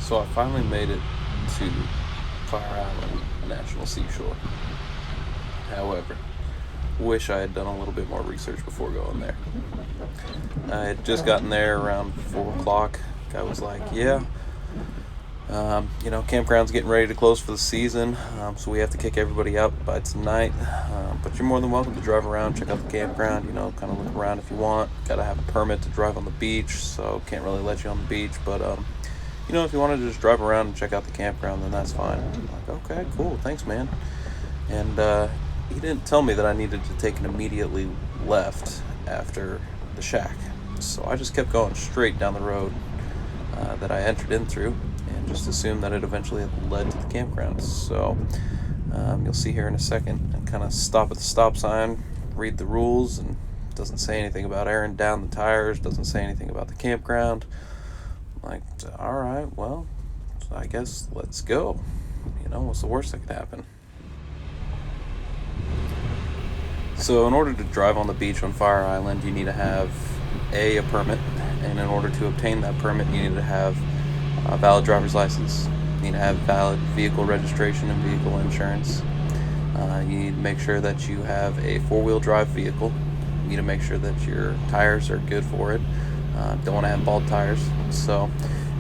So I finally made it to Fire Island National Seashore. However, wish I had done a little bit more research before going there. I had just gotten there around 4 o'clock. Guy was like, yeah, campground's getting ready to close for the season, so we have to kick everybody out by tonight. But you're more than welcome to drive around, check out the campground, kind of look around if you want. Gotta have a permit to drive on the beach, so can't really let you on the beach. But, if you wanted to just drive around and check out the campground, then that's fine. I'm like, okay, cool, thanks, man. And he didn't tell me that I needed to take an immediately left after the shack. So I just kept going straight down the road that I entered in through, and just assumed that it eventually led to the campground. So you'll see here in a second, and kind of stop at the stop sign, read the rules, and it doesn't say anything about airing down the tires, doesn't say anything about the campground. I'm like, all right, well, I guess let's go. What's the worst that could happen? So in order to drive on the beach on Fire Island, you need to have a permit, and in order to obtain that permit, you need to have a valid driver's license. You need to have valid vehicle registration and vehicle insurance. You need to make sure that you have a four-wheel drive vehicle. You need to make sure that your tires are good for it. Don't want to have bald tires. So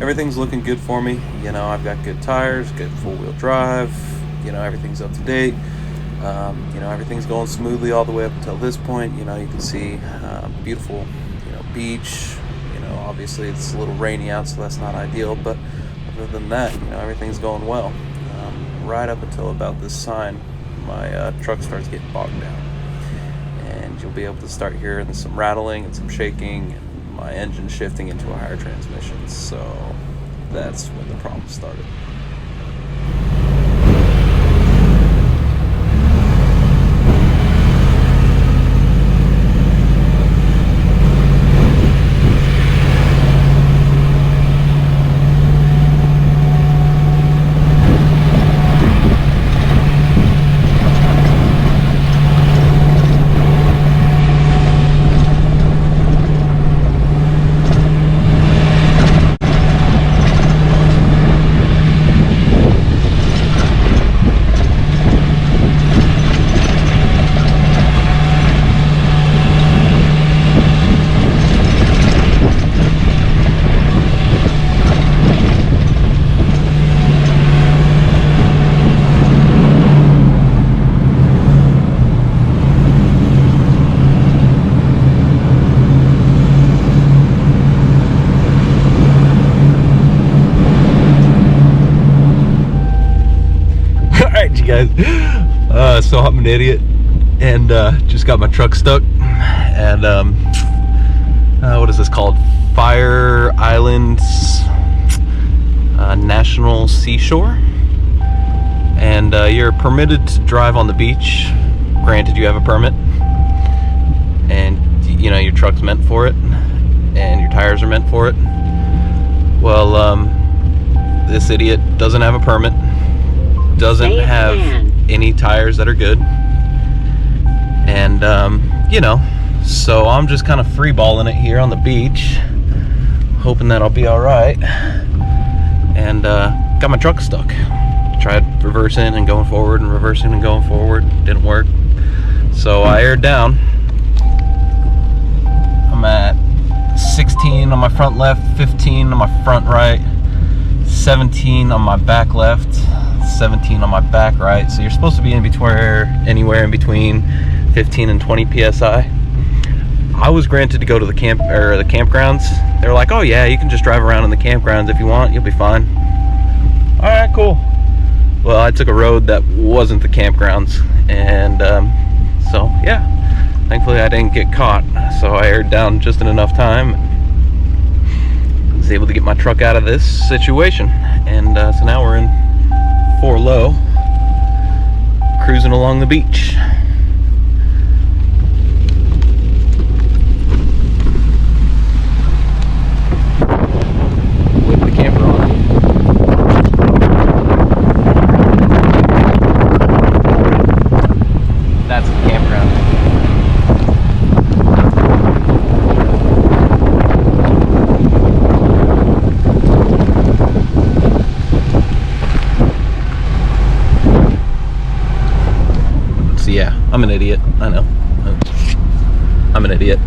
everything's looking good for me. I've got good tires, good four-wheel drive. Everything's up to date. Everything's going smoothly all the way up until this point. You can see beautiful, beach. Obviously it's a little rainy out, so that's not ideal. But other than that, everything's going well. Right up until about this sign, my truck starts getting bogged down, and you'll be able to start hearing some rattling and some shaking, and my engine shifting into a higher transmission. So that's when the problem started. Guys, so I'm an idiot, and just got my truck stuck, and what is this called? Fire Island National Seashore, and you're permitted to drive on the beach, granted you have a permit, and your truck's meant for it, and your tires are meant for it. Well, this idiot doesn't have a permit, doesn't have any tires that are good, and so I'm just kind of freeballing it here on the beach, hoping that I'll be all right, and got my truck stuck. Tried reversing and going forward and reversing and going forward, didn't work, so I aired down. I'm at 16 on my front left, 15 on my front right, 17 on my back left, 17 on my back right. So you're supposed to be anywhere in between 15 and 20 psi. I was granted to go to the campgrounds. They were like, oh yeah, you can just drive around in the campgrounds if you want, you'll be fine. All right, cool. Well, I took a road that wasn't the campgrounds, and so yeah, thankfully I didn't get caught. So I aired down just in enough time, and was able to get my truck out of this situation. And so now we're in 4 low, cruising along the beach. With the camper on. That's the campground. yeah, I'm an idiot. I know. I'm an idiot.